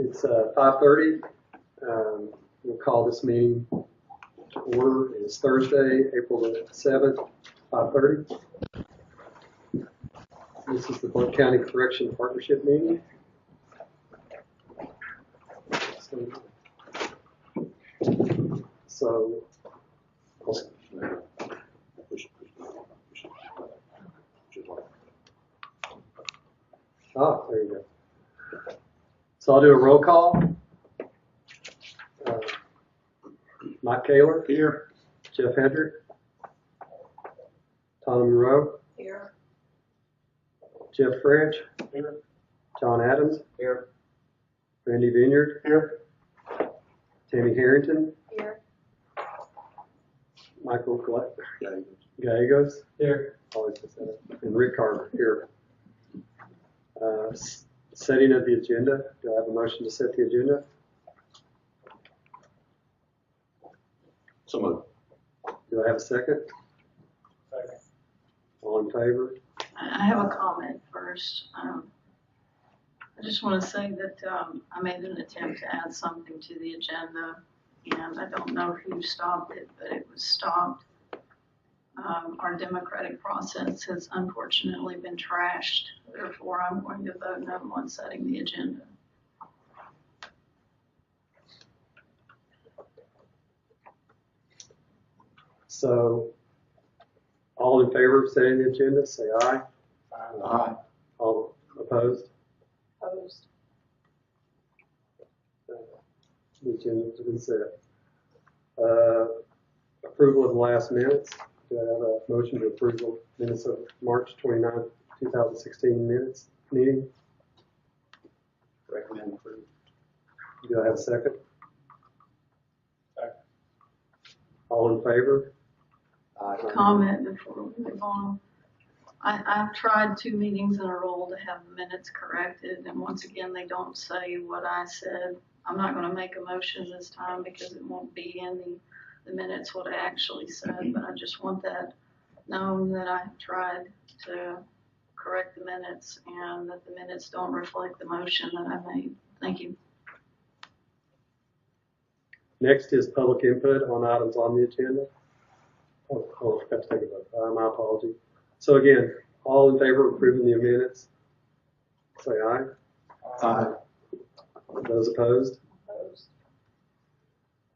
It's 5:30. We'll call this meeting to order. It's Thursday, April the 7th, 5:30. This is the Blount County Correction Partnership meeting. So there you go. So I'll do a roll call. Mike Kaler. Here. Jeff Hendrick. Tom Monroe. Here. Jeff French. Here. John Adams. Here. Randy Vineyard. Here. Tammy Harrington. Here. Michael Gallegos. Here. And Rick Carter. Here. Setting of the agenda. Do I have a motion to set the agenda? So moved. Do I have a second? Second. All in favor? I have a comment first. I just want to say that I made an attempt to add something to the agenda, and I don't know who stopped it, but it was stopped. Our democratic process has unfortunately been trashed. Therefore, I'm going to vote no on setting the agenda. So, all in favor of setting the agenda, say aye. Aye. All opposed? Opposed. The agenda has been set. Approval of the last minutes. Do I have a motion to approve the minutes of March 29th, 2016 minutes meeting? Recommend approval. Do I have a second? Second. All in favor? Comment before we move on. I've tried 2 meetings in a row to have the minutes corrected, and once again, they don't say what I said. I'm not going to make a motion this time because it won't be in the minutes what I actually said, but I just want that known that I have tried to correct the minutes and that the minutes don't reflect the motion that I made. Thank you. Next is public input on items on the agenda. I forgot to take a vote. My apology. So again, all in favor of approving the minutes, say aye. Aye. Those opposed? Opposed.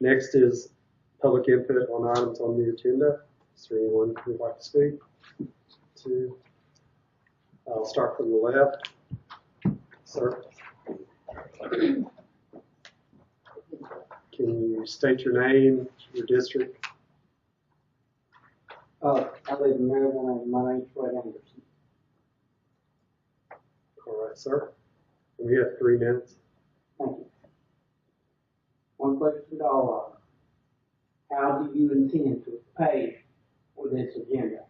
Next is public input on items on the agenda. Is there anyone who would like to speak? 2. I'll start from the left. Sir. Can you state your name, your district? I live in Maryland, and my name's Fred Anderson. All right, sir. We have 3 minutes. Thank you. One question to all of you. How do you intend to pay for this agenda?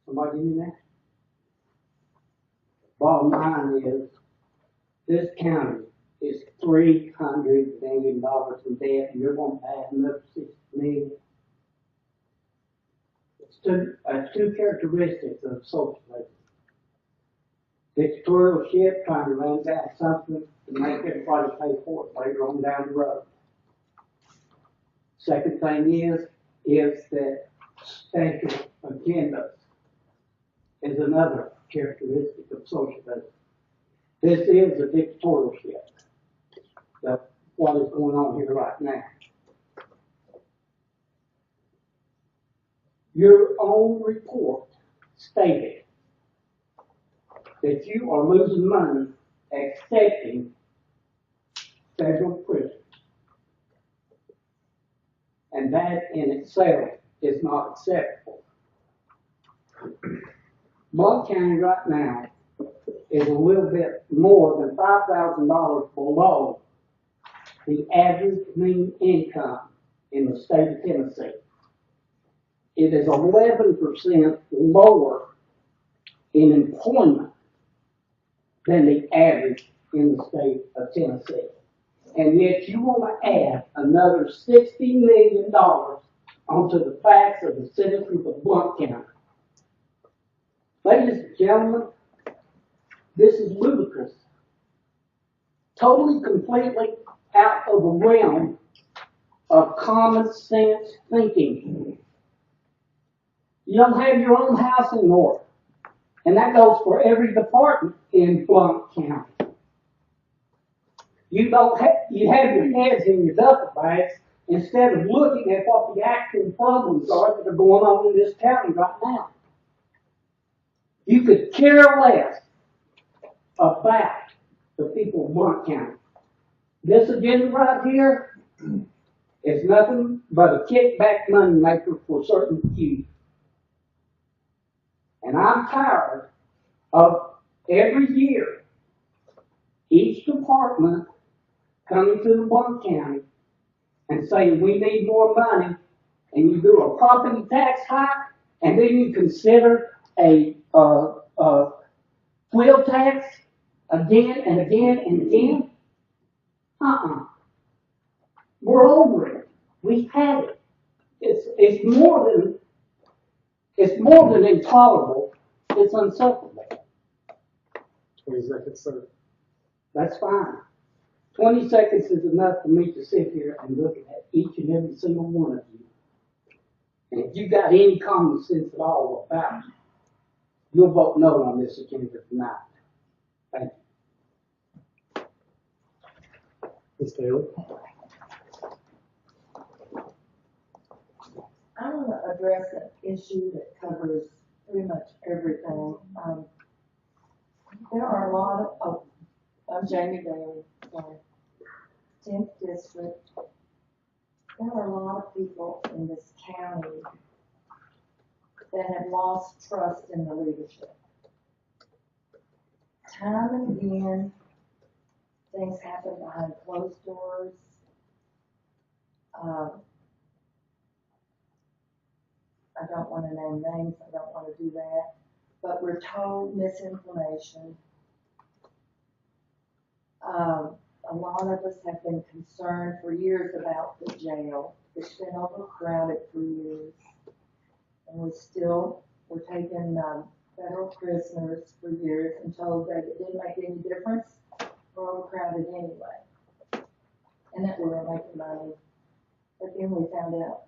Somebody give me that? Bottom line is, this county is $300 million in debt, and you're going to add another $60 million. It's two characteristics of socialism. Dictatorship, trying to run down something to make everybody pay for it later on down the road. Second thing is that special agendas is another characteristic of socialism. This is a dictatorship. That's what is going on here right now. Your own report stated that you are losing money accepting federal prisoners. And that in itself is not acceptable. Blount County right now is a little bit more than $5,000 below the average mean income in the state of Tennessee. It is 11% lower in employment than the average in the state of Tennessee. And yet you want to add another $60 million onto the backs of the citizens of Blount County. Ladies and gentlemen, this is ludicrous. Totally, completely out of the realm of common sense thinking. You don't have your own house in order. And that goes for every department in Blount County. You have your heads in your duffel bags instead of looking at what the actual problems are that are going on in this county right now. You could care less about the people of Blount County. This agenda right here is nothing but a kickback money maker for certain few. And I'm tired of every year each department coming to the Blount County and saying we need more money, and you do a property tax hike, and then you consider a wheel tax again and again and again. We're over it. We've had it. It's more than intolerable. It's unsufferable. 20 seconds, sir. That's fine. 20 seconds is enough for me to sit here and look at each and every single one of you. And if you got any common sense at all about it, you'll vote no on this agenda tonight. Thank you. Ms. Taylor? I want to address an issue that covers pretty much everything. There are a lot of, I'm Jamie Bailey, sorry, 10th District. There are a lot of people in this county that have lost trust in the leadership. Time and again, things happen behind closed doors. I don't want to name names, I don't want to do that, but we're told misinformation. A lot of us have been concerned for years about the jail. It's been overcrowded for years, and we're taking federal prisoners for years and told that it didn't make any difference. We're overcrowded anyway, and that we were making money. But then we found out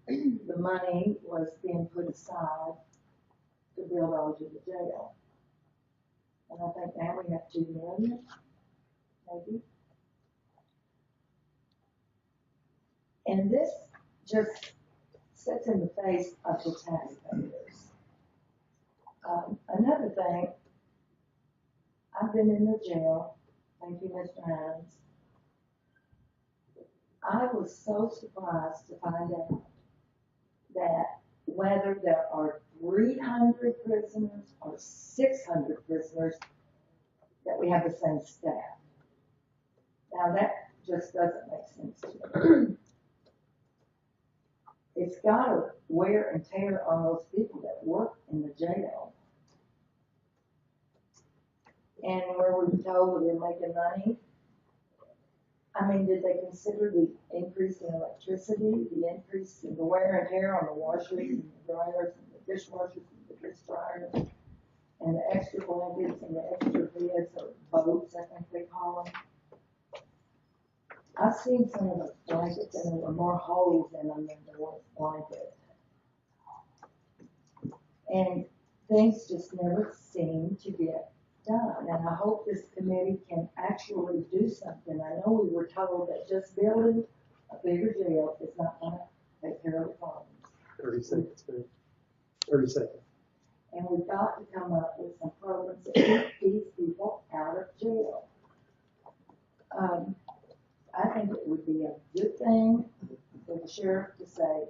the money was being put aside to build onto the jail. And I think now we have 2 million, maybe. And this just sits in the face of the taxpayers. Another thing, I've been in the jail, thank you, Mr. Hines. I was so surprised to find out that whether there are 300 prisoners or 600 prisoners, that we have the same staff. Now that just doesn't make sense to me. It's got to wear and tear on those people that work in the jail. And where we were told that we're making money, I mean, did they consider the increase in electricity, the increase in the wear and tear on the washers and the dryers and the dishwashers and the dish dryers, and the extra blankets and the extra beds or boats, I think they call them? I've seen some of the blankets and there were more holes in them than there was blankets. And things just never seem to get done. And I hope this committee can actually do something. I know we were told that just building a bigger jail is not going to take care of the problems. 30 seconds, ma'am. 30 seconds. And we've got to come up with some programs that keep these people out of jail. I think it would be a good thing for the sheriff to say,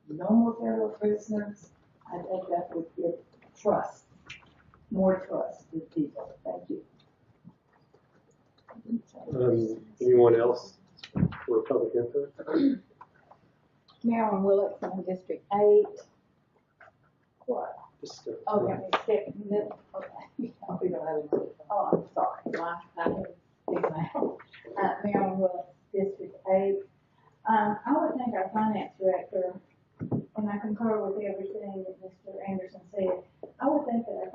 no more federal prisoners. I think that would give trust, more trust with people. Thank you. Anyone else for public input? Marilyn Willett from District 8. What? Just, Oh, yeah, second. Okay. Oh, we don't have another. Oh, I'm sorry. I have big mouth. Marilyn Willett, District 8. I would think our finance director, and I concur with everything that Mr. Anderson said, I would think that our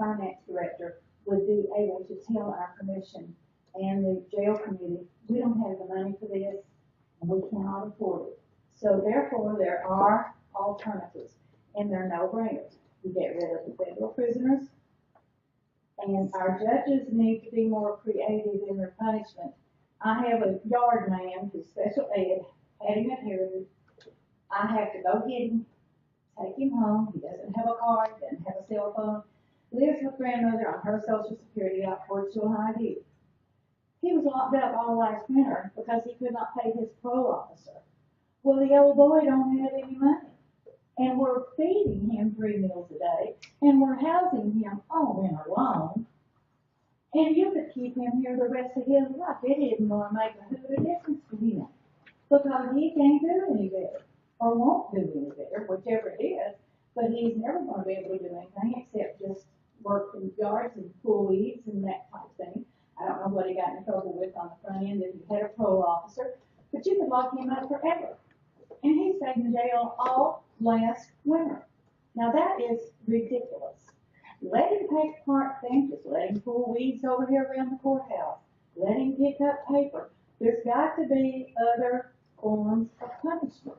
So therefore, there are alternatives, and they're no-brainers. You get rid of the federal prisoners, and our judges need to be more creative in their punishment. I have a yard man who's special ed, had him at Heritage. I have to go get him, take him home. He doesn't have a car, he doesn't have a cell phone, lives with grandmother on her Social Security out towards Highview. He was locked up all last winter because he could not pay his parole officer. Well, the old boy don't have any money. And we're feeding him 3 meals a day, and we're housing him all winter long. And you could keep him here the rest of his life. It isn't going to make a hoot of difference to him. Because he can't do any better, or won't do any better, whichever it is. But he's never going to be able to do anything except just work in yards and pull weeds and that type of thing. I don't know what he got in trouble with on the front end if he had a parole officer, but you could lock him up forever. And he stayed in jail all last winter. Now that is ridiculous. Let him take park benches, let him pull weeds over here around the courthouse, let him pick up paper. There's got to be other forms of punishment.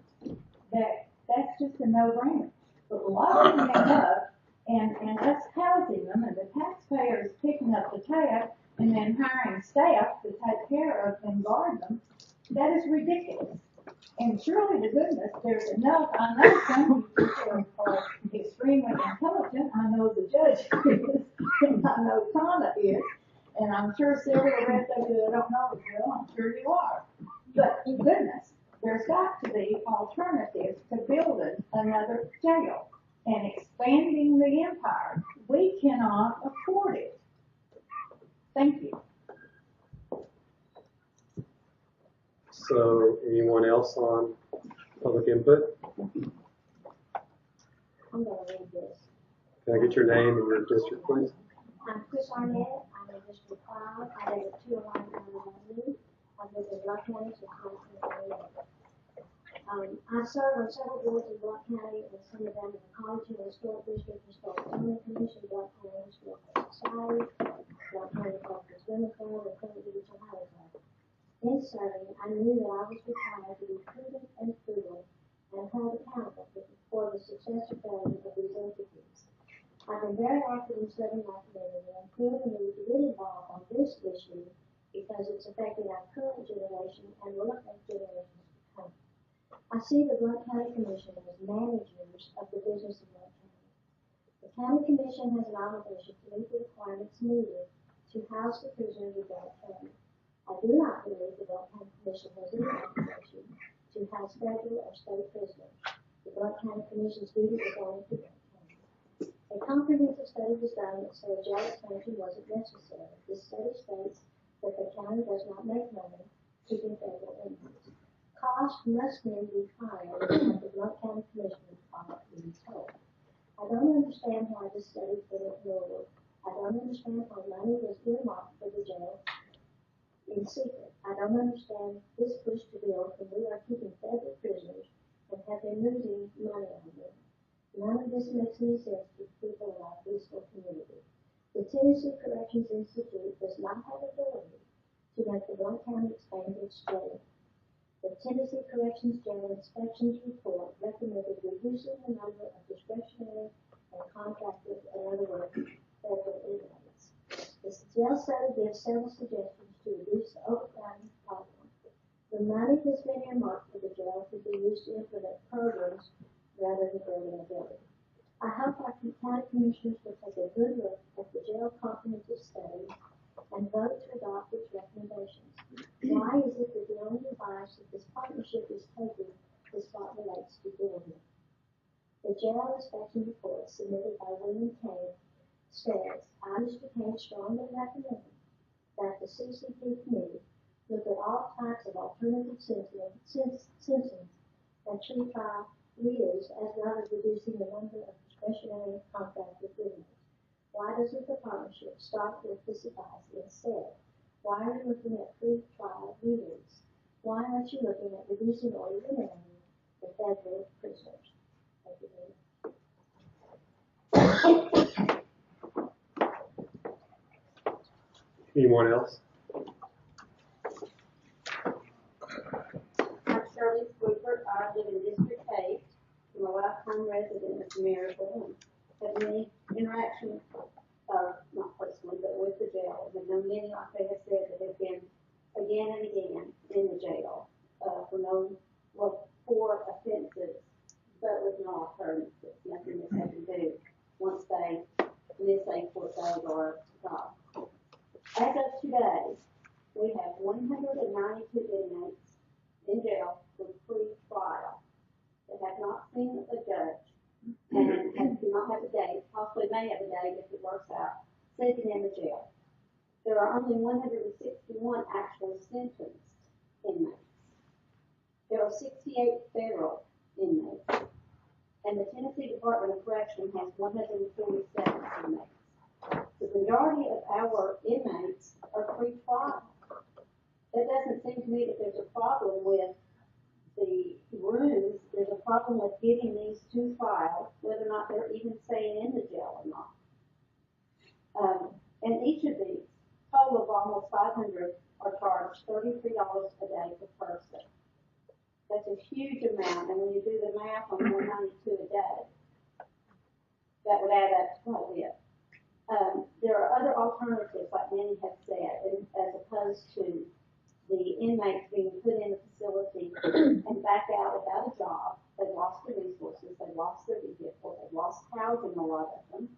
That's just a no-brainer. But locking them up and us housing them and the taxpayers picking up the tab and then hiring staff to take care of and guard them, that is ridiculous. And surely to goodness, there's enough. I know some people are extremely intelligent. I know the judge is, and I know Tana is, and I'm sure several of the rest of you that don't know as well, I'm sure you are. But goodness, there's got to be alternatives to building another jail and expanding the empire. We cannot afford it. Thank you. So anyone else on public input? I'm gonna read this. Can I get your name and your district, please? I'm Chris Arnett, I'm in District 5, I live at 209 Avenue. I live in Blount County, so I serve on several boards in Blount County, and some of them in the College and Historic District, Historic County Commission, Blount County Historic Society, Blount County Corrections Women's Club, and County Regional Highway Club. In serving, I knew that I was required to be prudent and frugal and held accountable for the success or failure of these entities. I've been very active in serving my community and feel the need to get involved on this issue because it's affecting our current generation and will affect generations to come. I see the Blount County Commission as managers of the business of Blount County. The County Commission has an obligation to meet the requirements needed to house the prisoners of Blount County. I do not believe the Blount County Commission has any obligation to house federal or state prisoners. The Blount County Commission's duty is only to Blount County. A comprehensive study was done that said jail expansion wasn't necessary. This study states that the county does not make money keeping federal inmates. Cost must then be higher than what the Blount County Commission are being told. I don't understand why this study didn't work. I don't understand why money was earmarked for the jail in secret. I don't understand this push to build when we are keeping federal prisoners and have been losing money on them. None of this makes any sense to people in our peaceful community. The Tennessee Corrections Institute does not have authority to make the Blount County expand its jail. The Tennessee Corrections Jail Inspections Report recommended reducing the number of discretionary and contracted, in other words, federal inmates. The jail study gives several suggestions to reduce the overcrowding problem. The money that's been earmarked for the jail could be used to implement programs rather than building a building. I hope our county commissioners will take a good look at the jail comprehensive study and vote to adopt its recommendations. Why is it that the only advice that this partnership is taking is what relates to building? The jail inspection report submitted by William Kane says, I, Mr. Kane, strongly recommend that the CCP committee look at all types of alternative sentencing and treat trial readers as well as reducing the number of discretionary contracted inmates. Why doesn't the partnership start with this advice instead? Why are you looking at free trial readers? Why aren't you looking at reducing or eliminating the federal prisoners? Thank you very much. Anyone else? I'm Shirley Sweeper. I live in District 8, I'm a lifetime resident of Maryville, have many interactions, not personally, but with the jail. I've known many, like they have said, that have been again and again in the jail, for offenses, but with no alternatives, nothing that they can do once they miss a court date or job. As of today, we have 192 inmates in jail for pre-trial that have not seen a judge and do not have a date, possibly may have a date if it works out, sitting in the jail. There are only 161 actual sentenced inmates. There are 68 federal inmates, and the Tennessee Department of Corrections has 147 inmates. The majority of our inmates are pre-trial. It doesn't seem to me that there's a problem with the rooms. There's a problem with getting these to trial, whether or not they're even staying in the jail or not. And each of these, total of almost 500, are charged $33 a day per person. That's a huge amount, and when you do the math on 192 a day, that would add up to quite a bit. There are other alternatives, like many have said, as opposed to the inmates being put in the facility and back out without a job. They've lost their resources, they've lost their vehicle, they've lost housing, a lot of them,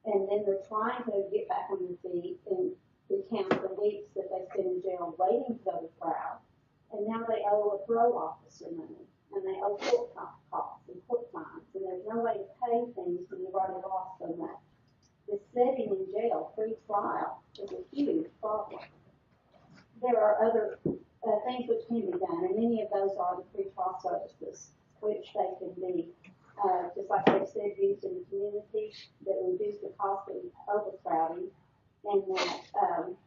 and then they're trying to get back on their feet and recount the weeks that they spend in jail waiting to go to trial. And now they owe a parole officer money, and they owe court costs and court fines, and there's no way to pay things when you've already lost so much. The setting in jail pre-trial is a huge problem. There are other things which can be done, and many of those are the pre-trial services, which they can be, just like they said, used in the community that reduce the cost of overcrowding, and that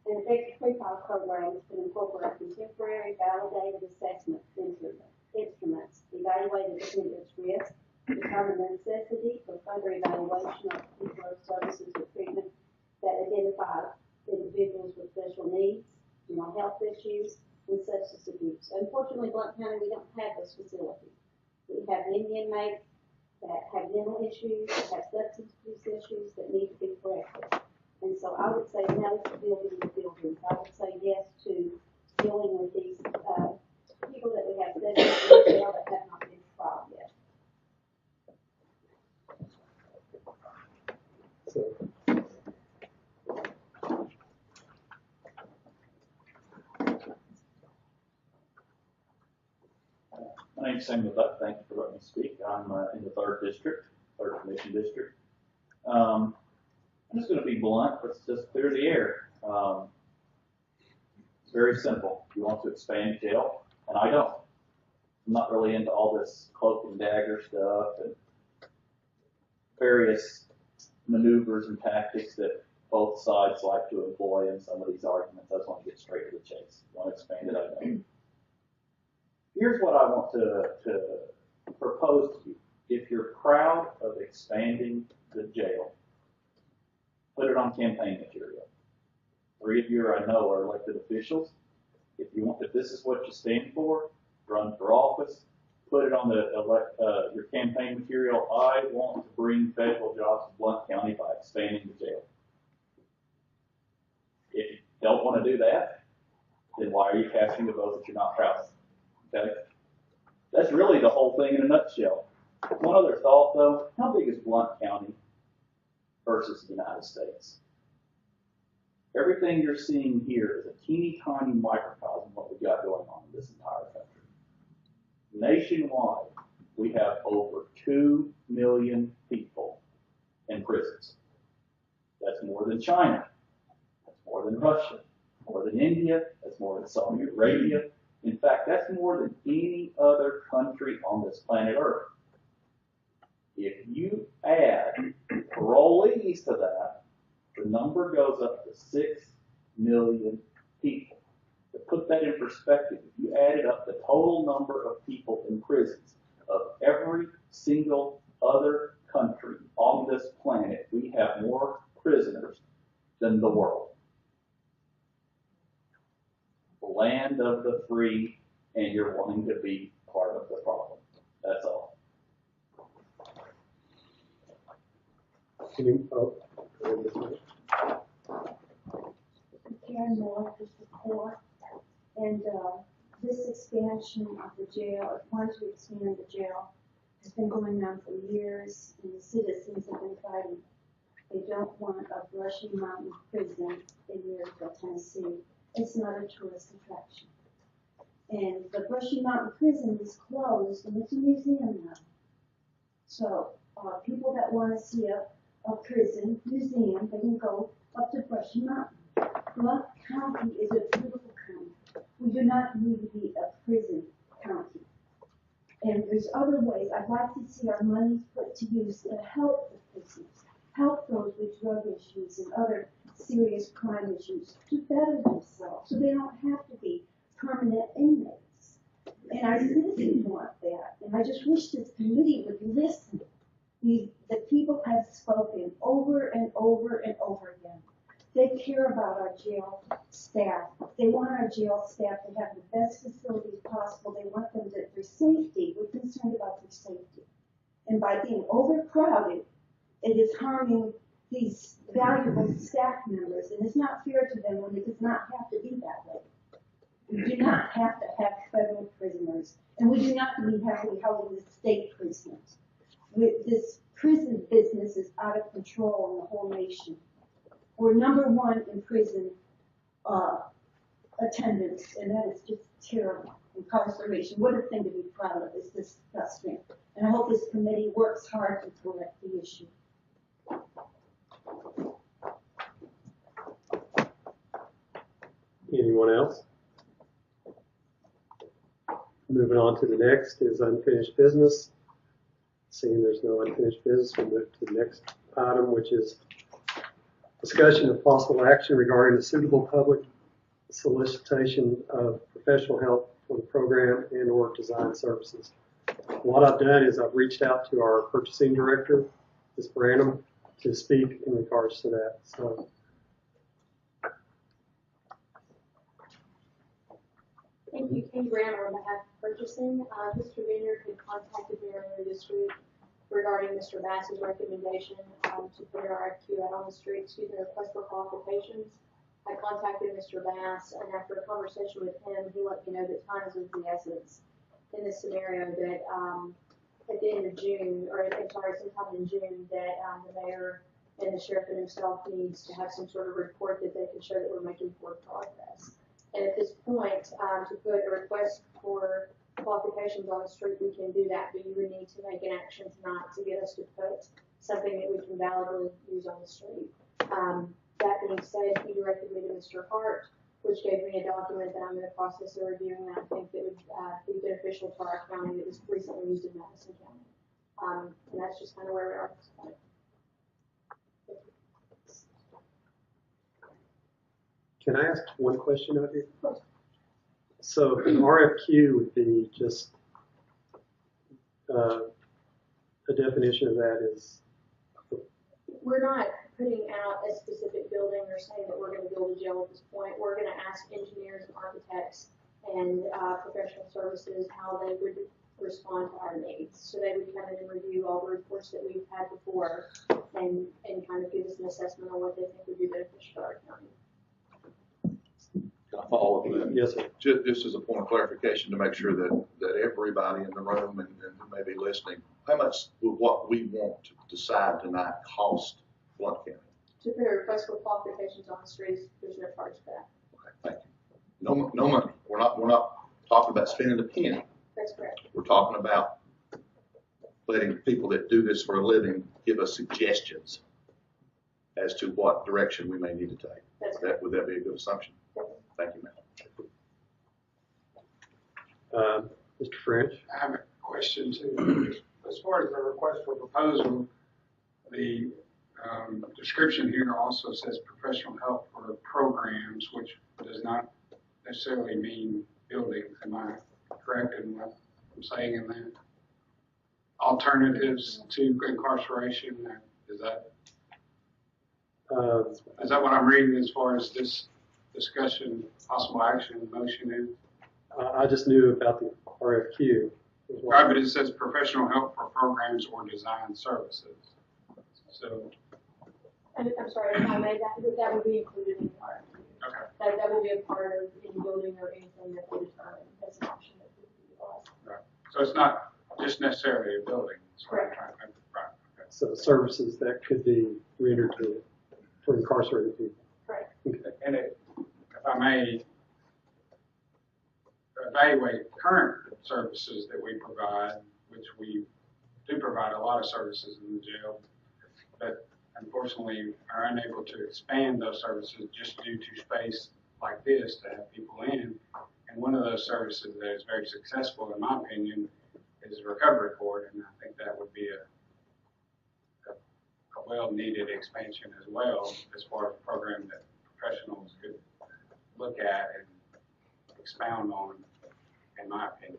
an effective pre-trial program can incorporate contemporary validated assessment instruments, evaluate the defendant's risk, determine the necessity for further evaluation of particular services or treatment that identify individuals with special needs, mental health issues, and substance abuse. Unfortunately, Blount County, we don't have those facilities. We have many inmates that have mental issues, that have substance abuse issues that need to be corrected. And so I would say no to building the buildings. I would say yes to dealing with these people that we have sitting in jail that have not been tried yet. My name's Samuel Duck. Thank you for letting me speak. I'm in the 3rd District, 3rd Commission District. I'm just going to be blunt. Let's just clear the air. It's very simple. You want to expand jail, and I don't. I'm not really into all this cloak and dagger stuff and various maneuvers and tactics that both sides like to employ in some of these arguments. I just want to get straight to the chase. You want to expand it, I don't. Here's what I want to propose to you. If you're proud of expanding the jail, put it on campaign material. 3 of you I know are elected officials. If this is what you stand for, run for office, put it on your campaign material. I want to bring federal jobs to Blount County by expanding the jail. If you don't want to do that, then why are you casting a vote that you're not proud of? Okay? That's really the whole thing in a nutshell. One other thought, though. How big is Blount County versus the United States? Everything you're seeing here is a teeny tiny microcosm of what we've got going on in this entire country. Nationwide, we have over 2 million people in prisons. That's more than China. That's more than Russia. More than India. That's more than Saudi Arabia. In fact, that's more than any other country on this planet Earth. If you add parolees to that, the number goes up to 6 million people. To put that in perspective, if you added up the total number of people in prisons of every single other country on this planet, we have more prisoners than the world. land of the free and you're wanting to be part of the problem. That's all. Karen Miller, District 4, and this expansion of the jail, if one to expand the jail, has been going on for years, and the citizens have been fighting. They don't want a Brushy Mountain prison in Maryville, Tennessee. It's not a tourist attraction. And the Brushy Mountain prison is closed, and it's a museum now. So people that want to see a prison museum, they can go up to Brushy Mountain. Blount County is a beautiful county. We do not need to be a prison county. And there's other ways. I'd like to see our money put to use to help the prisoners, help those with drug issues and other serious crime issues to better themselves so they don't have to be permanent inmates. And our citizens want that. And I just wish this committee would listen. The people have spoken over and over and over again. They care about our jail staff. They want our jail staff to have the best facilities possible. They want them to, their safety. We're concerned about their safety. And by being overcrowded, it is harming these valuable staff members. And it's not fair to them when it does not have to be that way. We do not have to have federal prisoners. And we do not have to be holding the state prisoners. This prison business is out of control in the whole nation. We're #1 in prison attendance, and that is just terrible. Incarceration, what a thing to be proud of. It's disgusting. And I hope this committee works hard to correct the issue. Anyone else? Moving on to the next is unfinished business. Seeing there's no unfinished business, we'll move to the next item, which is discussion of possible action regarding the suitable public solicitation of professional help for the program and or design services. What I've done is I've reached out to our purchasing director, Ms. Branham, to speak in regards to that. So, thank you, Kay Graham, on behalf of purchasing. Mr. Vineyard had contacted me earlier this week regarding Mr. Bass's recommendation to put an RFQ out on the street, request for qualifications. I contacted Mr. Bass, and after a conversation with him, he let me know that time is of the essence in this scenario, that at the end of June, or sometime in June, that the mayor and the sheriff and himself needs to have some sort of report that they can show that we're making forward progress. And at this point, to put a request for qualifications on the street, we can do that, but you would need to make an action tonight to get us to put something that we can validly use on the street. That being said, he directed me to Mr. Hart, which gave me a document that I'm in the process of reviewing that I think that would be beneficial to our county that was recently used in Madison County. And that's just kind of where we are at this point. can I ask one question of you? So an RFQ would be just a definition of that is. We're not putting out a specific building or saying that we're going to build a jail at this point. We're going to ask engineers and architects and professional services how they would respond to our needs. So they would come in and review all the reports that we've had before and kind of give us an assessment on what they think would be beneficial for our county. Can I follow up with that? Yes, sir. Just as a point of clarification to make sure that everybody in the room and who may be listening, how much will what we want to decide tonight cost Blount County? To put a request for qualifications on the streets, there's no charge for that. Okay, thank you. No money. We're not talking about spending a penny. That's correct. We're talking about letting people that do this for a living give us suggestions as to what direction we may need to take. That's correct. Would that be a good assumption? Yes. Thank you, ma'am. Mr. French? I have a question too. As far as the request for proposal, the description here also says professional help for programs, which does not necessarily mean buildings. Am I correct in what I'm saying in that? Alternatives to incarceration, is that what I'm reading as far as this discussion, possible action, motion in? I just knew about the RFQ. Right, but it says professional help for programs or design services. So, And I'm sorry, if I made that would be included in the RFQ. okay, That will be a part of any building or anything that we determine as an option that we utilize. right. So it's not just necessarily a building. It's what I'm Correct. trying to- Right, okay. So services that could be rendered for incarcerated people. Correct. And if I may, evaluate current services that we provide, which we do provide a lot of services in the jail, but unfortunately are unable to expand those services just due to space like this to have people in. And one of those services that is very successful, in my opinion, is recovery court, and I think that would be a well-needed expansion as well, as far as a program that professionals could look at and expound on, in my opinion.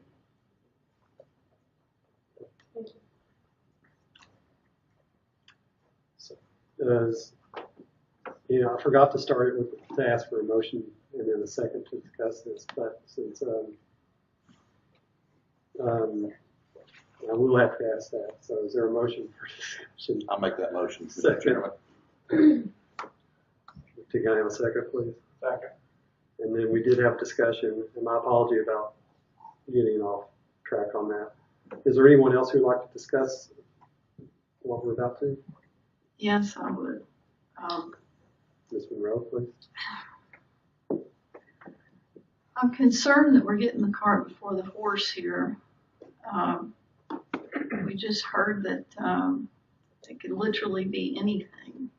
Thank you. So, I forgot to start it with, to ask for a motion and then a second to discuss this, but since, I will have to ask that. So is there a motion for discussion? I'll make that motion, Mr. Second. Chairman. Can I have a second, please? Second. And then we did have discussion, and my apology about getting off track on that. Is there anyone else who'd like to discuss what we're about to? Yes, I would. Ms. Monroe, please. I'm concerned that we're getting the cart before the horse here. We just heard that it could literally be anything.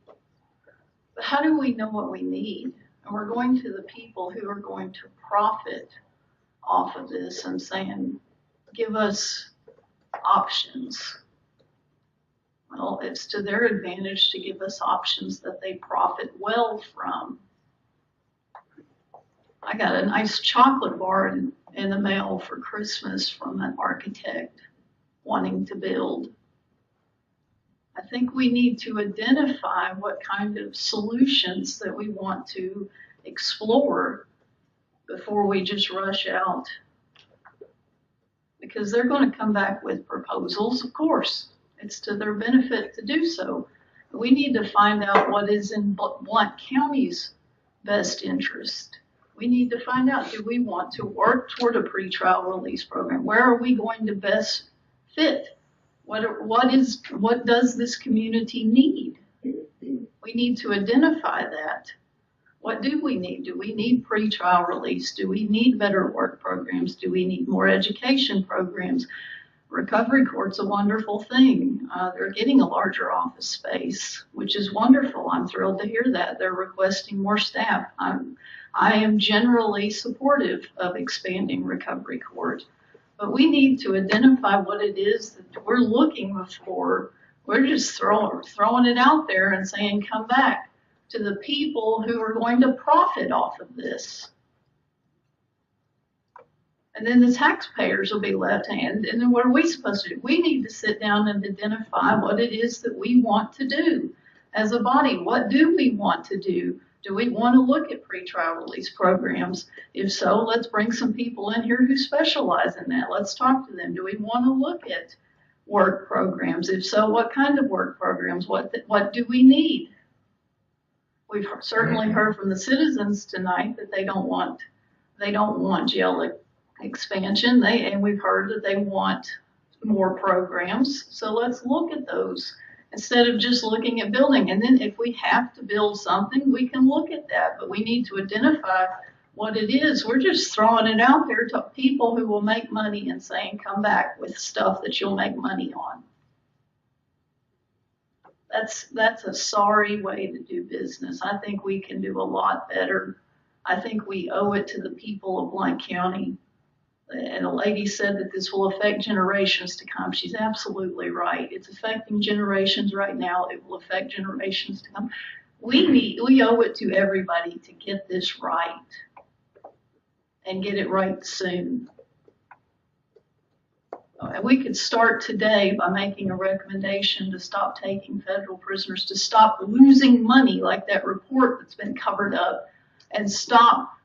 But how do we know what we need? And we're going to the people who are going to profit off of this and saying, give us options. Well, it's to their advantage to give us options that they profit well from. I got a nice chocolate bar in the mail for Christmas from an architect wanting to build. I think we need to identify what kind of solutions that we want to explore before we just rush out. Because they're going to come back with proposals, of course. It's to their benefit to do so. We need to find out what is in Blount County's best interest. We need to find out, do we want to work toward a pretrial release program? Where are we going to best fit? What does this community need? We need to identify that. What do we need? Do we need pretrial release? Do we need better work programs? Do we need more education programs? Recovery court's a wonderful thing. They're getting a larger office space, which is wonderful. I'm thrilled to hear that. They're requesting more staff. I am generally supportive of expanding recovery court, but we need to identify what it is that we're looking for. We're just throwing it out there and saying, come back to the people who are going to profit off of this. And then the taxpayers will be left hand. And then what are we supposed to do? We need to sit down and identify what it is that we want to do as a body. What do we want to do? Do we want to look at pretrial release programs? If so, let's bring some people in here who specialize in that. Let's talk to them. Do we want to look at work programs? If so, what kind of work programs? What do we need? We've certainly heard from the citizens tonight that they don't want jail expansion. And we've heard that they want more programs. So let's look at those instead of just looking at building. And then if we have to build something, we can look at that. But we need to identify what it is. We're just throwing it out there to people who will make money and saying, come back with stuff that you'll make money on. That's a sorry way to do business. I think we can do a lot better. I think we owe it to the people of Blount County. And a lady said that this will affect generations to come. She's absolutely right. It's affecting generations right now. It will affect generations to come. We owe it to everybody to get this right and get it right soon. And we could start today by making a recommendation to stop taking federal prisoners, to stop losing money like that report that's been covered up and stop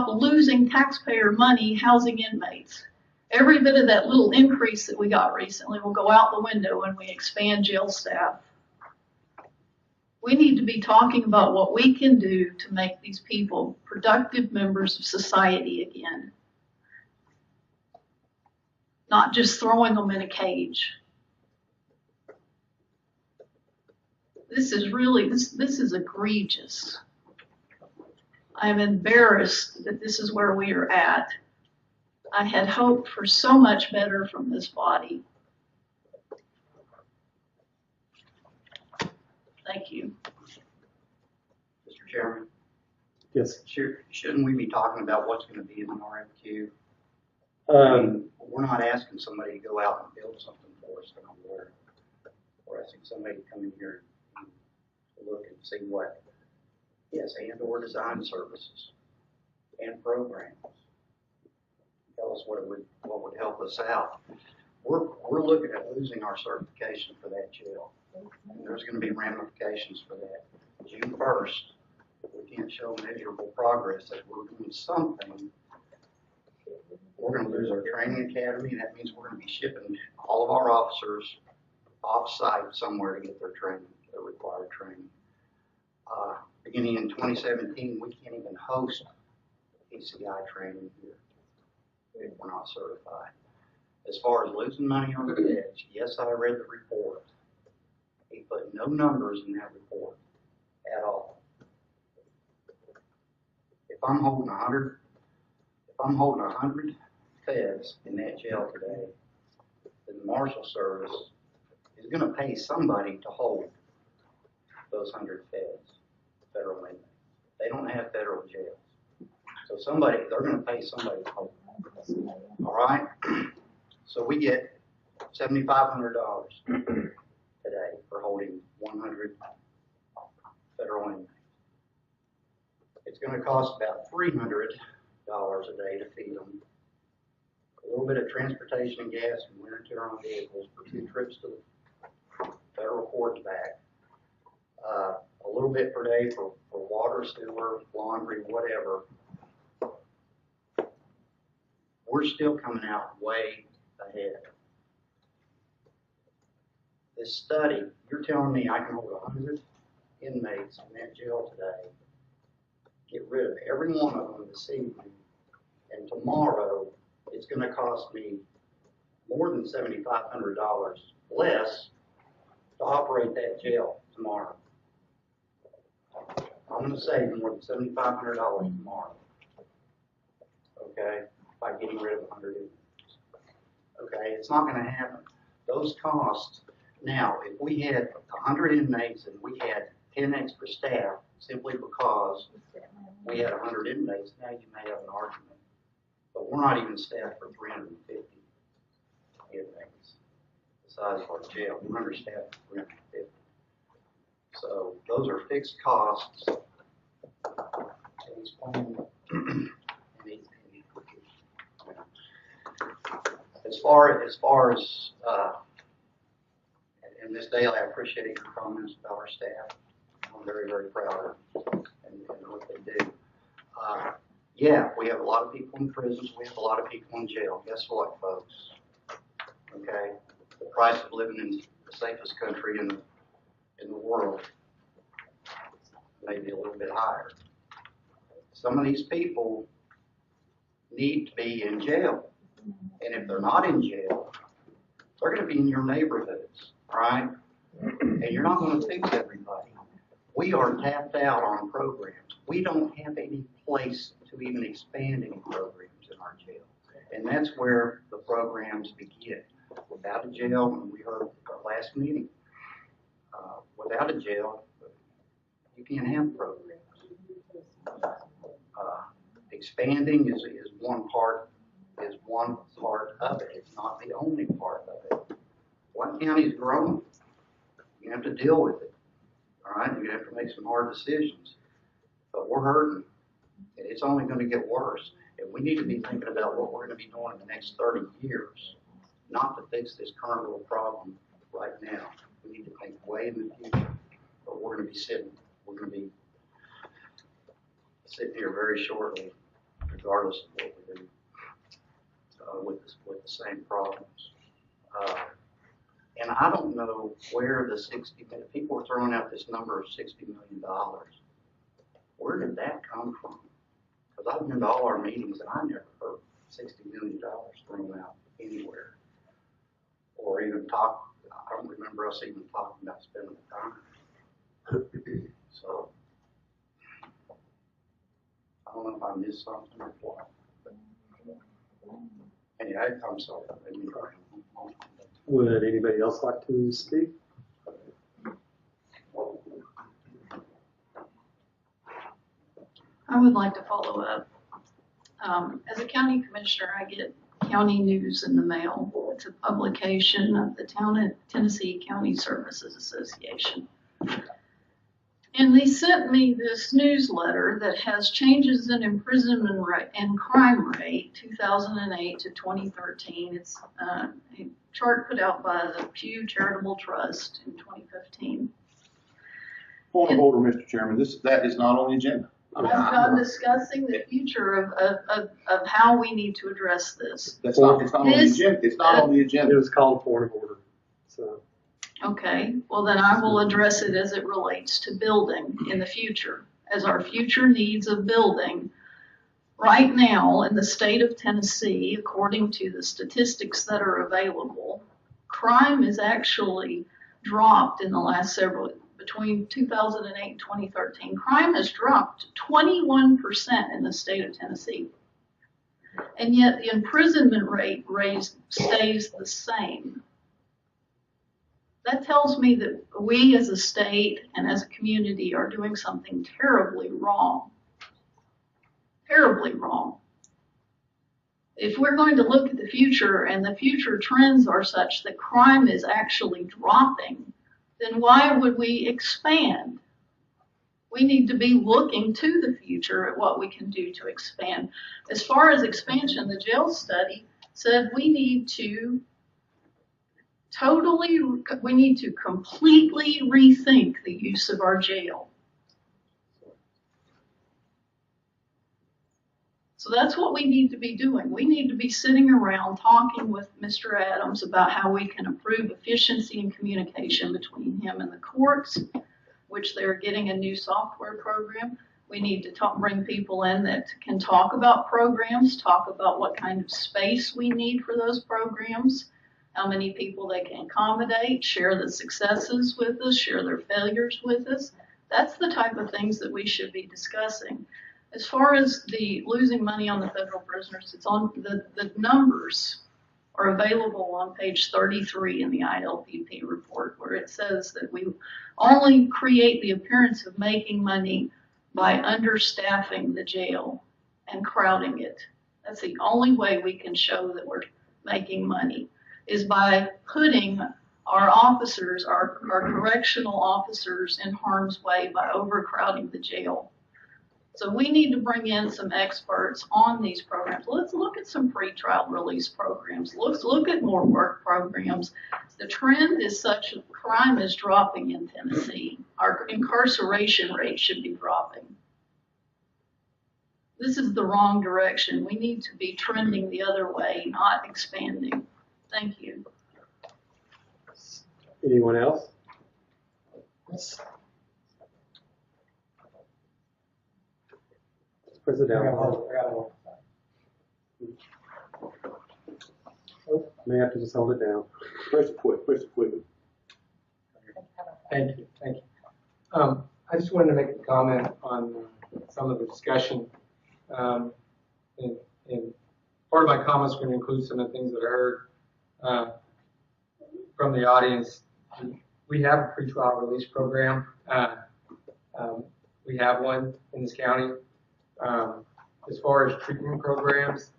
losing taxpayer money housing inmates. Every bit of that little increase that we got recently will go out the window when we expand jail staff. We need to be talking about what we can do to make these people productive members of society again. Not just throwing them in a cage. This is really, this is egregious. I am embarrassed that this is where we are at. I had hoped for so much better from this body. Thank you. Mr. Chairman, Yes. shouldn't we be talking about what's going to be in the RFQ? We're not asking somebody to go out and build something for us anymore. We're asking somebody to come in here and look and see what, yes, and/or design services and programs. Tell us what would help us out. We're looking at losing our certification for that jail. And there's going to be ramifications for that. June 1st, if we can't show measurable progress that we're doing something, we're going to lose our training academy. That means we're going to be shipping all of our officers off-site somewhere to get their training, their required training. Beginning in 2017, we can't even host PCI training here if we're not certified. As far as losing money on the edge, yes, I read the report. He put no numbers in that report at all. If I'm holding 100 feds in that jail today, then the Marshal Service is going to pay somebody to hold those 100 feds, federal inmates. They don't have federal jails. So they're going to pay somebody to hold them. All right? So we get $7,500 today for holding 100 federal inmates. It's going to cost about $300 a day to feed them. A little bit of transportation and gas and wear and tear on vehicles for 2 trips to the federal court and back. A little bit per day for water, sewer, laundry, whatever. We're still coming out way ahead. This study, you're telling me I can hold 100 inmates in that jail today, get rid of every one of them this evening, and tomorrow it's going to cost me more than $7,500 less to operate that jail tomorrow. I'm going to save more than $7,500 tomorrow, okay, by getting rid of 100 inmates. Okay, it's not going to happen. Those costs, now, if we had 100 inmates and we had 10 extra staff simply because we had 100 inmates, now you may have an argument. But we're not even staffed for 350 inmates, the size of our jail. We're understaffed for 350. So those are fixed costs. As far as and Ms. Daly, I appreciate your comments about our staff. I'm very, very proud of them and what they do. Yeah, we have a lot of people in prisons. We have a lot of people in jail. Guess what, folks? Okay, the price of living in the safest country in the world may be a little bit higher. Some of these people need to be in jail. And if they're not in jail, they're going to be in your neighborhoods, all right? And you're not going to fix everybody. We are tapped out on programs. We don't have any place to even expand any programs in our jail. And that's where the programs begin. Without a jail, when we heard our last meeting, without a jail, you can't have programs. Expanding is one part of it. It's not the only part of it. Blount County is growing. You have to deal with it. All right, you have to make some hard decisions. But we're hurting, and it's only going to get worse. And we need to be thinking about what we're going to be doing in the next 30 years, not to fix this current little problem right now. We need to think way in the future. But we're going to be sitting. We're going to be sitting here very shortly, regardless of what we do, with the same problems. And I don't know where the people are throwing out this number of $60 million. Where did that come from? Because I've been to all our meetings and I never heard $60 million thrown out anywhere. Or even I don't remember us even talking about spending the time. So, I don't know if I missed something or what. Anyway, I'm sorry. I didn't cry. Would anybody else like to speak? I would like to follow up. As a county commissioner, I get county news in the mail. It's a publication of the Tennessee County Services Association. And they sent me this newsletter that has changes in imprisonment rate and crime rate 2008 to 2013. It's a chart put out by the Pew Charitable Trust in 2015. Point of order, Mr. Chairman. That is not on the agenda. I'm discussing the future of how we need to address this. It's not on the agenda. It's not on the agenda. It was called point of order. So. Okay, well then I will address it as it relates to building in the future, as our future needs of building. Right now in the state of Tennessee, according to the statistics that are available, crime is actually dropped in the last between 2008 and 2013. Crime has dropped 21% in the state of Tennessee. And yet the imprisonment rate stays the same. That tells me that we as a state and as a community are doing something terribly wrong. Terribly wrong. If we're going to look at the future and the future trends are such that crime is actually dropping, then why would we expand? We need to be looking to the future at what we can do to expand. As far as expansion, the jail study said we need to completely rethink the use of our jail. So that's what we need to be doing. We need to be sitting around talking with Mr. Adams about how we can improve efficiency and communication between him and the courts, which they're getting a new software program. We need to bring people in that can talk about programs, talk about what kind of space we need for those programs, how many people they can accommodate, share the successes with us, share their failures with us. That's the type of things that we should be discussing. As far as the losing money on the federal prisoners, it's on the numbers are available on page 33 in the ILPP report, where it says that we only create the appearance of making money by understaffing the jail and crowding it. That's the only way we can show that we're making money, is by putting our officers, our correctional officers, in harm's way by overcrowding the jail. So we need to bring in some experts on these programs. Let's look at some pretrial release programs. Let's look at more work programs. The trend is such that crime is dropping in Tennessee. Our incarceration rate should be dropping. This is the wrong direction. We need to be trending the other way, not expanding. Thank you. Anyone else? Press it down. May have to just hold it down. Press it quick. Thank you. I just wanted to make a comment on some of the discussion. And part of my comments are going to include some of the things that I heard from the audience. We have a pretrial release program. We have one in this county. As far as treatment programs,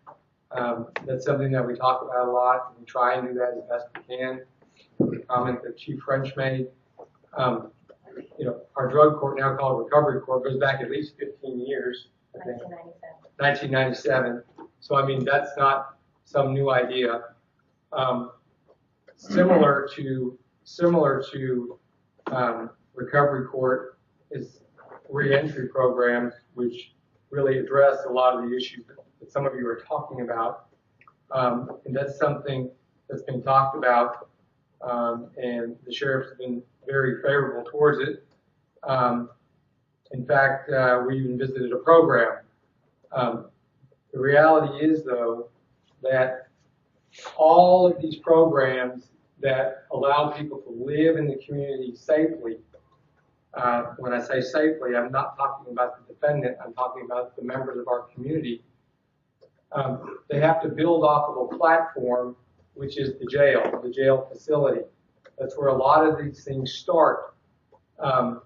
that's something that we talk about a lot. We try and do that as best we can. The comment that Chief French made, our drug court, now called recovery court, goes back at least 15 years. I think. 1997. So I mean, that's not some new idea. Similar to recovery court is reentry programs, which really address a lot of the issues that some of you are talking about. And that's something that's been talked about, and the sheriff's been very favorable towards it. In fact, we even visited a program. The reality is, though, that all of these programs that allow people to live in the community safely, when I say safely, I'm not talking about the defendant, I'm talking about the members of our community. They have to build off of a platform, which is the jail facility. That's where a lot of these things start. You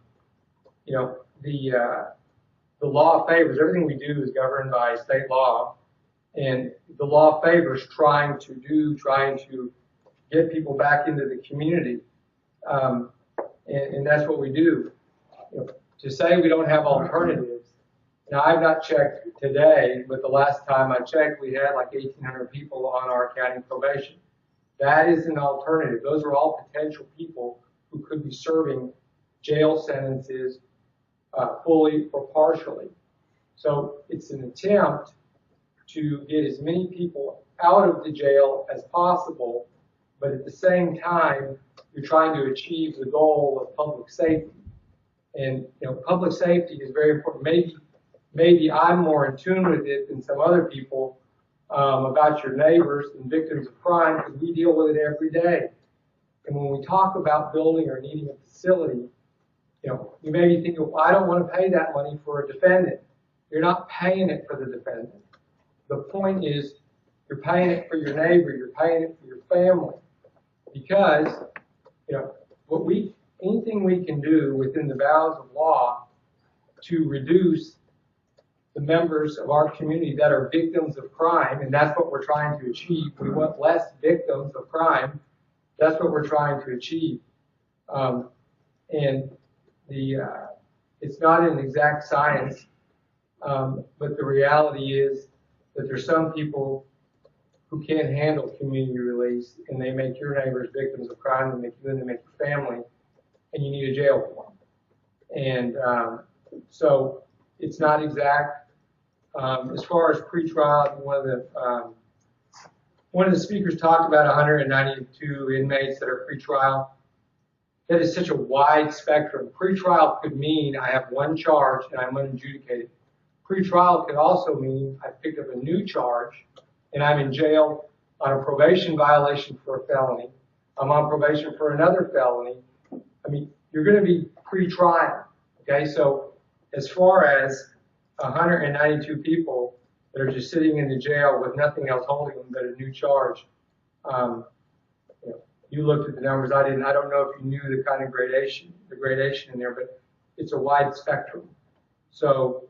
know, the law favors, everything we do is governed by state law, and the law favors trying to get people back into the community. And that's what we do. You know, to say we don't have alternatives, now I've not checked today, but the last time I checked, we had like 1,800 people on our county probation. That is an alternative. Those are all potential people who could be serving jail sentences fully or partially. So it's an attempt to get as many people out of the jail as possible, but at the same time, you're trying to achieve the goal of public safety. And you know, public safety is very important. Maybe I'm more in tune with it than some other people about your neighbors and victims of crime, because we deal with it every day. And when we talk about building or needing a facility, you know, you may be thinking, well, I don't want to pay that money for a defendant. You're not paying it for the defendant. The point is, you're paying it for your neighbor, you're paying it for your family. Because, you know, anything we can do within the bounds of law to reduce the members of our community that are victims of crime, and that's what we're trying to achieve. We want less victims of crime. That's what we're trying to achieve. And it's not an exact science, but the reality is that there's some people who can't handle community release, and they make your neighbors victims of crime, and they make your family, and you need a jail for them. And so it's not exact. As far as pretrial, one of the speakers talked about 192 inmates that are pretrial. That is such a wide spectrum. Pretrial could mean I have one charge and I'm unadjudicated. Pretrial could also mean I picked up a new charge and I'm in jail on a probation violation for a felony. I'm on probation for another felony. I mean, you're going to be pretrial. Okay, so as far as 192 people that are just sitting in the jail with nothing else holding them but a new charge. You looked at the numbers. I didn't. I don't know if you knew the kind of gradation in there, but it's a wide spectrum. So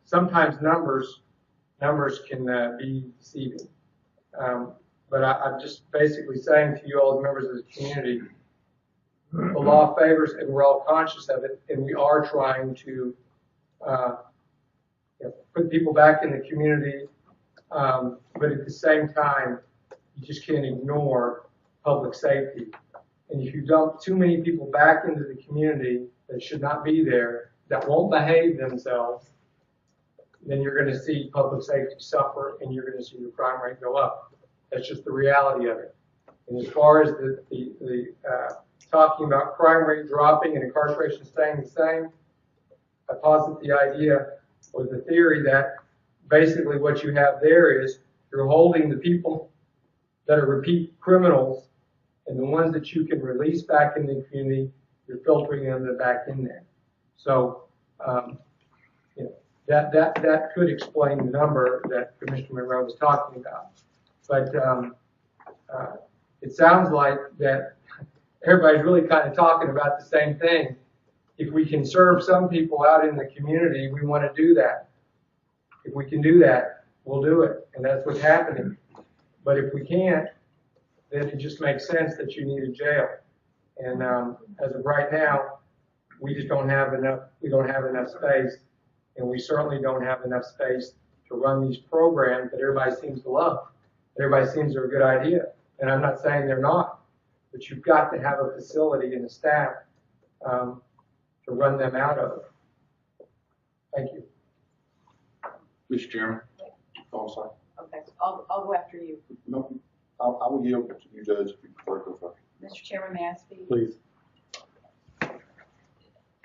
sometimes numbers can be deceiving. But I'm just basically saying to you all, the members of the community, the law favors, and we're all conscious of it, and we are trying to put people back in the community, but at the same time, you just can't ignore public safety. And if you dump too many people back into the community that should not be there, that won't behave themselves, then you're going to see public safety suffer, and you're going to see the crime rate go up. That's just the reality of it. And as far as the talking about crime rate dropping and incarceration staying the same, I posit the idea or the theory that basically what you have there is you're holding the people that are repeat criminals, and the ones that you can release back in the community, you're filtering them back in there. So that could explain the number that Commissioner Monroe was talking about. But it sounds like that everybody's really kind of talking about the same thing. If we can serve some people out in the community, we want to do that. If we can do that, we'll do it. And that's what's happening. But if we can't, then it just makes sense that you need a jail. And as of right now, we just don't have enough. We don't have enough space, and we certainly don't have enough space to run these programs that everybody seems to love. Everybody seems they're a good idea, and I'm not saying they're not. But you've got to have a facility and a staff to run them out of. Thank you. Mr. Chairman. Oh, sorry. Okay, I'll go after you. No, I will yield to you, Judge, if you prefer to go first. Mr. Chairman, may I speak? Please.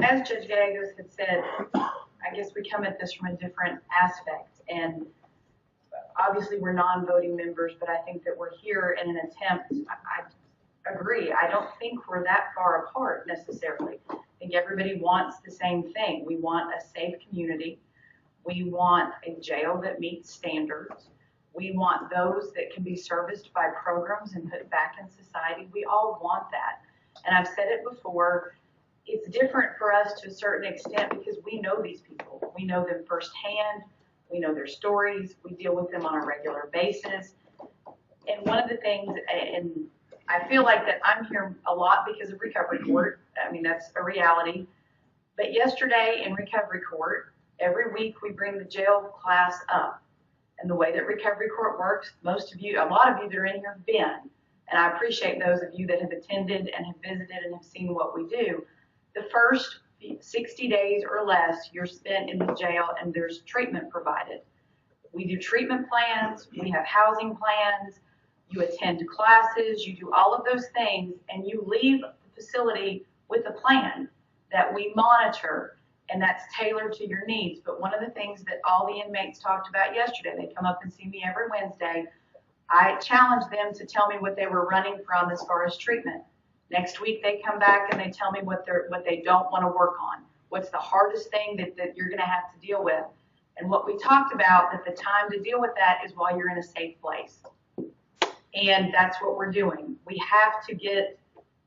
As Judge Gallegos had said, I guess we come at this from a different aspect, and obviously we're non-voting members, but I think that we're here in an attempt, I agree, I don't think we're that far apart necessarily. I think everybody wants the same thing. We want a safe community. We want a jail that meets standards. We want those that can be serviced by programs and put back in society. We all want that. And I've said it before, it's different for us to a certain extent because we know these people. We know them firsthand. We know their stories. We deal with them on a regular basis. And one of the things, and I feel like that I'm here a lot because of recovery court. I mean, that's a reality. But yesterday in recovery court, every week we bring the jail class up. And the way that recovery court works, most of you, a lot of you that are in here have been. And I appreciate those of you that have attended and have visited and have seen what we do. The first 60 days or less, you're spent in the jail and there's treatment provided. We do treatment plans, we have housing plans, you attend classes, you do all of those things, and you leave the facility with a plan that we monitor, and that's tailored to your needs. But one of the things that all the inmates talked about yesterday, they come up and see me every Wednesday, I challenge them to tell me what they were running from as far as treatment. Next week they come back and they tell me what they don't want to work on. What's the hardest thing that you're going to have to deal with? And what we talked about, that the time to deal with that is while you're in a safe place. And that's what we're doing. We have to get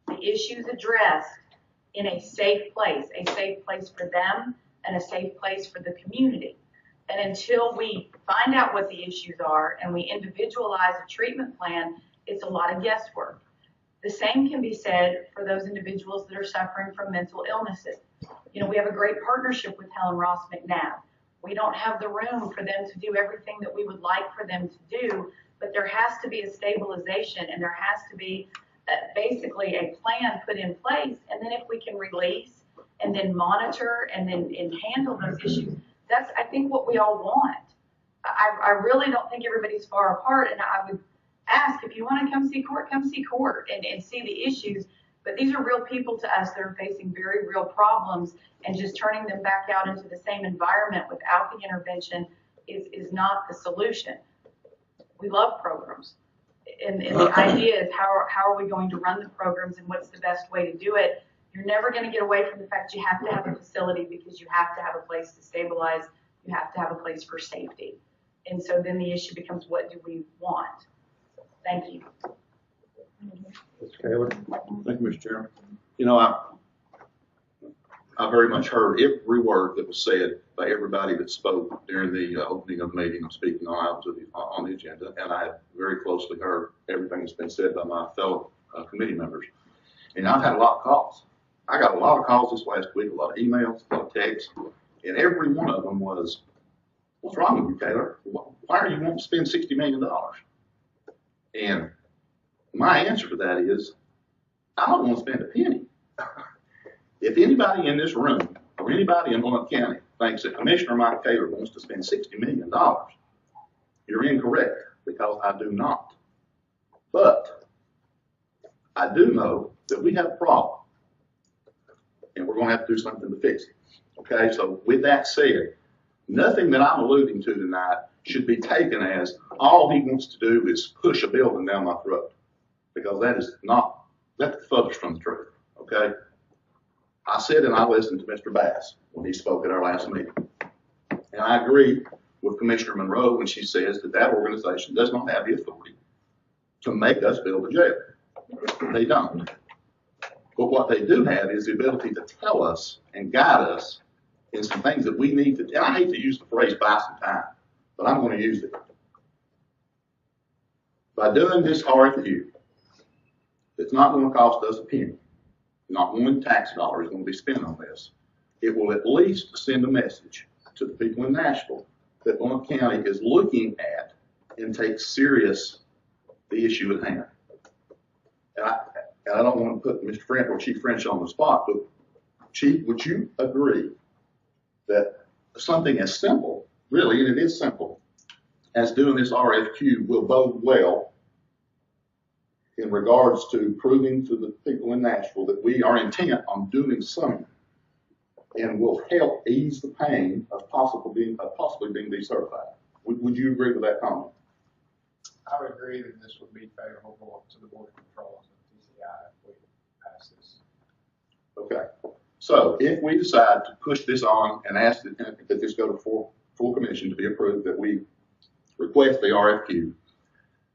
the issues addressed in a safe place for them and a safe place for the community. And until we find out what the issues are and we individualize a treatment plan, it's a lot of guesswork. The same can be said for those individuals that are suffering from mental illnesses. You know, we have a great partnership with Helen Ross McNabb. We don't have the room for them to do everything that we would like for them to do, but there has to be a stabilization and there has to be basically a plan put in place. And then if we can release and then monitor and handle those issues, that's, I think, what we all want. I really don't think everybody's far apart, and I would ask, if you want to come see court and see the issues. But these are real people to us that are facing very real problems, and just turning them back out into the same environment without the intervention is not the solution. We love programs. And the idea is how are we going to run the programs and what's the best way to do it? You're never going to get away from the fact you have to have a facility because you have to have a place to stabilize. You have to have a place for safety. And so then the issue becomes, what do we want? Thank you. Mr. Taylor. Thank you, Mr. Chairman. You know, I very much heard every word that was said by everybody that spoke during the opening of the meeting. I'm speaking on the agenda, and I have very closely heard everything that's been said by my fellow committee members. And I've had a lot of calls. I got a lot of calls this last week, a lot of emails, a lot of texts, and every one of them was, "What's wrong with you, Taylor? Why are you wanting to spend $60 million? And my answer to that is, I don't want to spend a penny. If anybody in this room or anybody in Blount County thinks that Commissioner Mike Taylor wants to spend $60 million, you're incorrect, because I do not. But I do know that we have a problem, and we're going to have to do something to fix it. Okay, so with that said, nothing that I'm alluding to tonight should be taken as all he wants to do is push a building down my throat, because that's the furthest from the truth. Okay, I said, and I listened to Mr. Bass when he spoke at our last meeting, and I agree with Commissioner Monroe when she says that organization does not have the authority to make us build a jail. They don't. But what they do have is the ability to tell us and guide us in some things that we need to, and I hate to use the phrase buy some time, but I'm going to use it. By doing this RFQ, it's not going to cost us a penny. Not one tax dollar is going to be spent on this. It will at least send a message to the people in Nashville that Blount County is looking at and takes serious the issue at hand. And I don't want to put Mr. French or Chief French on the spot, but Chief, would you agree that something as simple, really, and it is simple, as doing this RFQ will bode well in regards to proving to the people in Nashville that we are intent on doing something and will help ease the pain of possibly being decertified. Would you agree with that comment? I would agree that this would be favorable to the Board of Controls and TCI if we pass this. Okay. So if we decide to push this on and ask that this go to full commission to be approved, that we request the RFQ,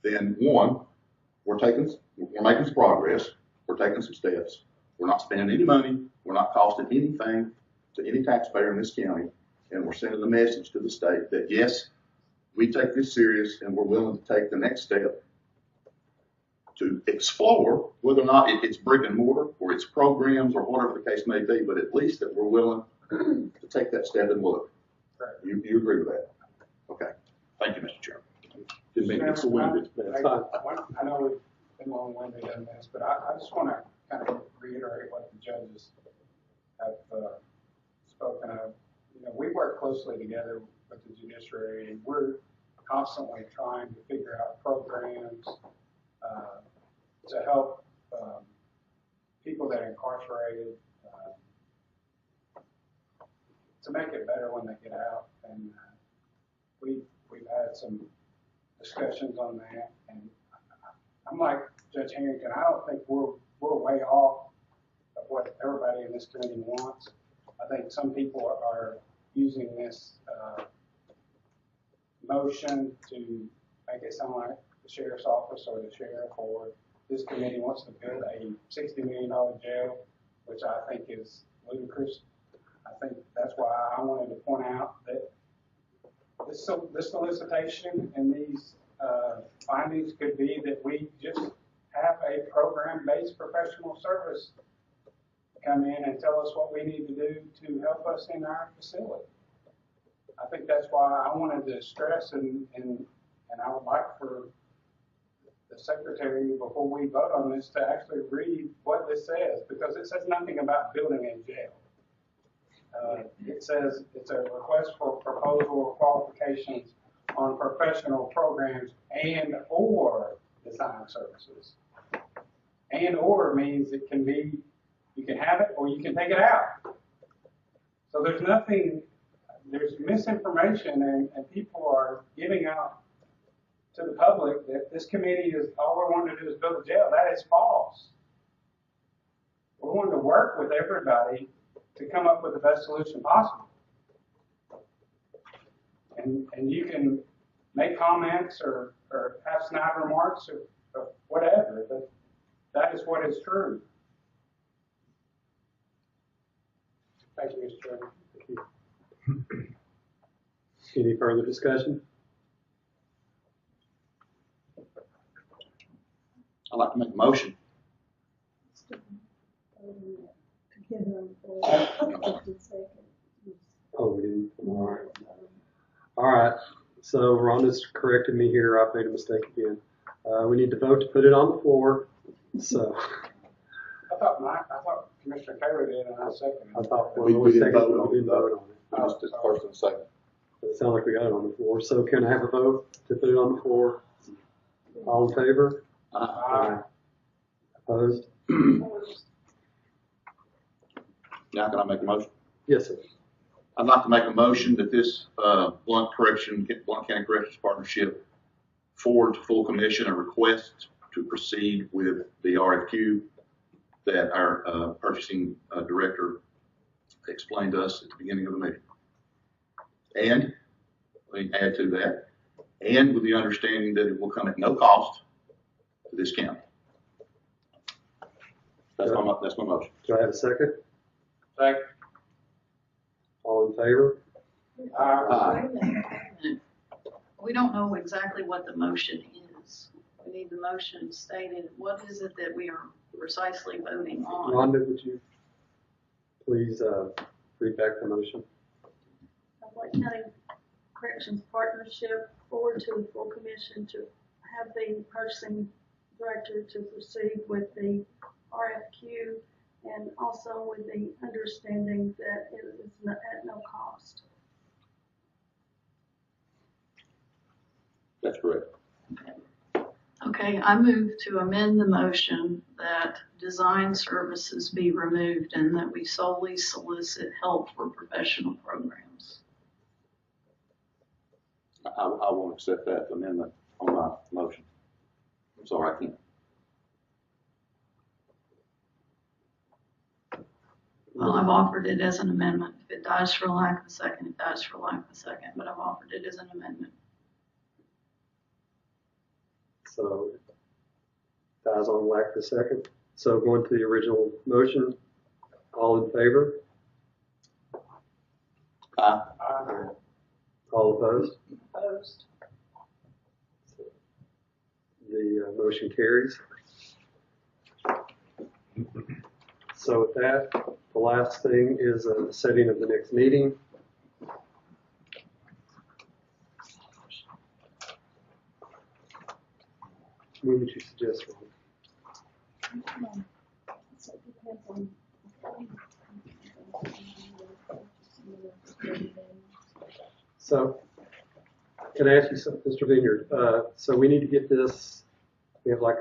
then one, we're making some progress. We're taking some steps. We're not spending any money. We're not costing anything to any taxpayer in this county. And we're sending a message to the state that yes, we take this serious and we're willing to take the next step to explore whether or not it's brick and mortar or it's programs or whatever the case may be, but at least that we're willing to take that step and look. Right. You agree with that? Okay. Thank you, Mr. Chairman. Didn't mean to get so winded. I know we've been long-winded on this, but I just want to kind of reiterate what the judges have spoken of. You know, we work closely together with the judiciary, and we're constantly trying to figure out programs to help people that are incarcerated to make it better when they get out. And we've had some discussions on that, and I'm like Judge Harrington. I don't think we're way off of what everybody in this committee wants. I think some people are using this motion to make it sound like the sheriff's office or the sheriff or this committee wants to build a $60 million jail, which I think is ludicrous. I think that's why I wanted to point out that this solicitation and these findings could be that we just have a program-based professional service come in and tell us what we need to do to help us in our facility. I think that's why I wanted to stress and I would like for the secretary, before we vote on this, to actually read what this says, because it says nothing about building a jail. It says it's a request for proposal or qualifications on professional programs and or design services. And or means it can be, you can have it or you can take it out. So there's nothing, there's misinformation and people are giving out to the public that this committee is, all we're wanting to do is build a jail. That is false. We're wanting to work with everybody to come up with the best solution possible. And you can make comments or have snide remarks or whatever, but that is what is true. Thank you, Mr. Chairman. Thank you. Any further discussion? I'd like to make a motion. Oh, we didn't. All right. So Rhonda's corrected me here. I've made a mistake again. We need to vote to put it on the floor. So. I thought Commissioner Taylor did, and I seconded. I thought we didn't vote on it. Just the first and second. It sounds like we got it on the floor. So can I have a vote to put it on the floor? All in favor? Aye. Opposed? Now can I make a motion? Yes, sir. I'd like to make a motion that this Blount County Corrections Partnership forward to full commission a request to proceed with the RFQ that our purchasing director explained to us at the beginning of the meeting. And let me add to that, and with the understanding that it will come at no cost to this county. That's my motion. Do I have a second? Second. All in favor? Aye. We don't know exactly what the motion is. We need the motion stated. What is it that we are precisely voting on? Rhonda, would you please read back the motion? Blount County Corrections Partnership forward to the full commission to have the purchasing director to proceed with the RFQ and also with the understanding that it is at no cost. That's correct. Okay, I move to amend the motion that design services be removed and that we solely solicit help for professional programs. I won't accept that amendment on my motion. I'm sorry, I can't. Well, I've offered it as an amendment. If it dies for lack of a second, it dies for lack of a second, but I've offered it as an amendment. So, dies on lack of a second. So going to the original motion, all in favor? Aye. All opposed? Opposed. The motion carries. So with that, the last thing is the setting of the next meeting. When would you suggest, Ron? So, can I ask you something, Mr. Vineyard? So we need to get this, we have like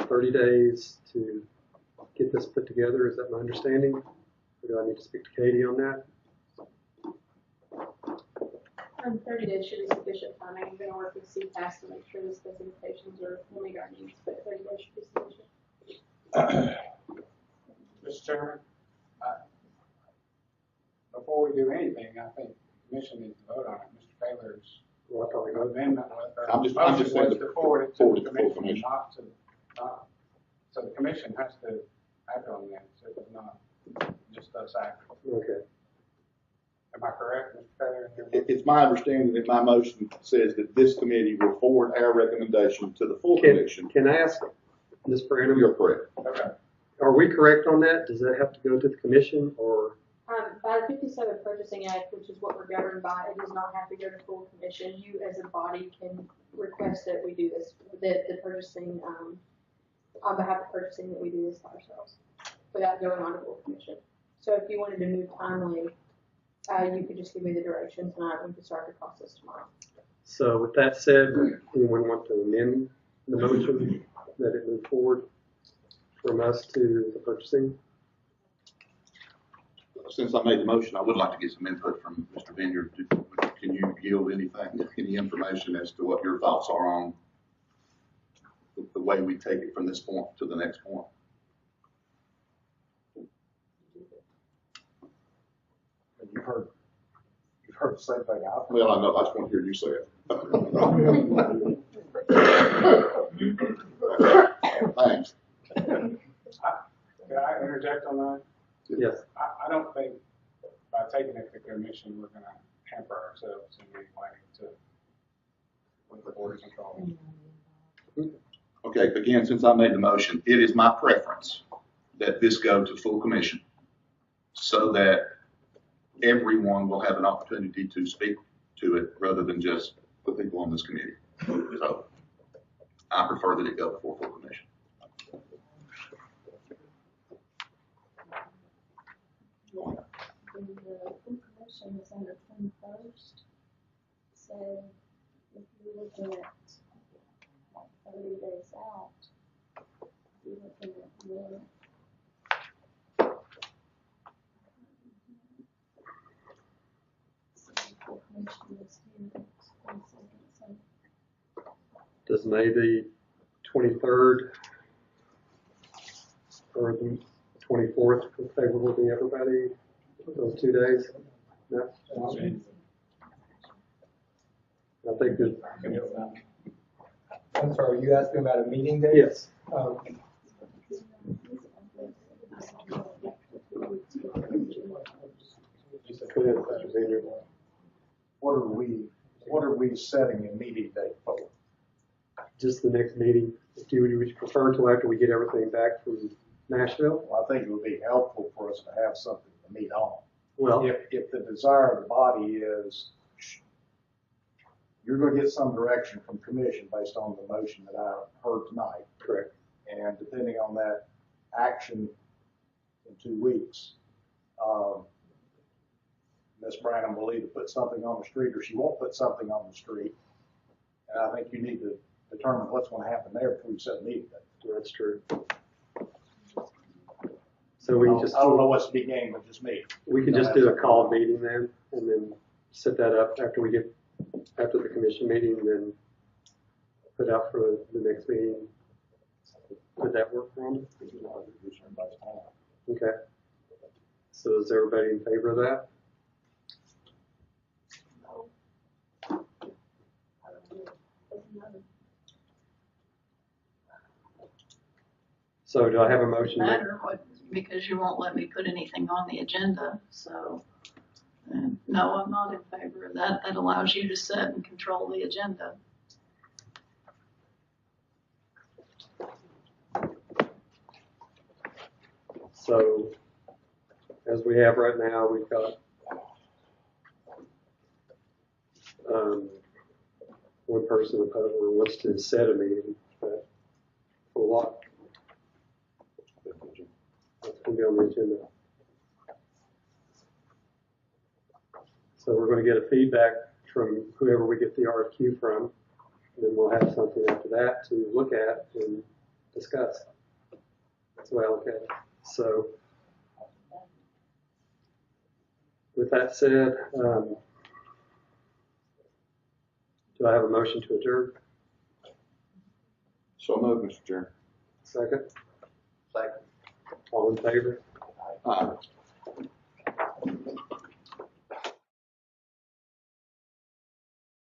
30 days to get this put together. Is that my understanding? Or do I need to speak to Katie on that? 30 days should be sufficient time. I'm going to work with CPAS to make sure the specifications will meet our needs, but 30 days should be sufficient. Mr. Chairman, before we do anything, I think the commission needs to vote on it. Mr. Taylor's amendment I'm just saying was to forward it to the commission, not, so the commission has to act on that, so it's not just us acting. Okay. Am I correct, Mr. Taylor? It's my understanding that my motion says that this committee will forward our recommendation to the full commission. Can I ask Ms. Branham? You're correct. Okay. Are we correct on that? Does that have to go to the commission or? By the 57 Purchasing Act, which is what we're governed by, it does not have to go to full commission. You as a body can request that we do this, that the purchasing, on behalf of purchasing, that we do this ourselves without going on to full commission. So if you wanted to move timely, you could just give me the direction tonight. We could start the process tomorrow. So with that said, anyone want to amend the motion that it move forward from us to the purchasing? Since I made the motion, I would like to get some input from Mr. Vineyard. Can you yield anything, any information as to what your thoughts are on the way we take it from this point to the next point? You've heard the same thing I've heard. Well, I know. I just want to hear you say it. Thanks. Can I interject on that? Yes. I don't think by taking it to commission, we're going to hamper ourselves in any way to with the board control. Okay, again, since I made the motion, it is my preference that this go to full commission so that everyone will have an opportunity to speak to it rather than just the people on this committee. So I prefer that it go before full commission. The information is on the 21st, so if you're looking at like 30 days out, you're looking at more. Does May the 23rd or the 24th favorable to everybody? Those 2 days? No? I think that. I'm sorry, you asking about a meeting date? Yes. What are we setting a meeting date for? Just the next meeting. Do you prefer until after we get everything back from Nashville? Well, I think it would be helpful for us to have something to meet on. Well, if the desire of the body is, you're going to get some direction from commission based on the motion that I heard tonight. correct. And depending on that action in 2 weeks, Ms. Branham will either put something on the street or she won't put something on the street. And I think you need to determine what's gonna happen there before you set a meeting date. That's true. So we can just, I don't know what's to be gained, but just me. we can just do a call meeting then, and then set that up after the commission meeting, and then put out for the next meeting. Would that work for them? Okay. So is everybody in favor of that? So do I have a motion? Matter what, because you won't let me put anything on the agenda, so, no, I'm not in favor of that. That allows you to set and control the agenda. So, as we have right now, we've got one person opposed or wants to set a meeting, but for what? That's going to be on the agenda. So we're going to get a feedback from whoever we get the RFQ from, and then we'll have something after that to look at and discuss. That's the way I look at it. So, with that said, do I have a motion to adjourn? So moved, Mr. Chairman. Second? Second. All in favor? Aye.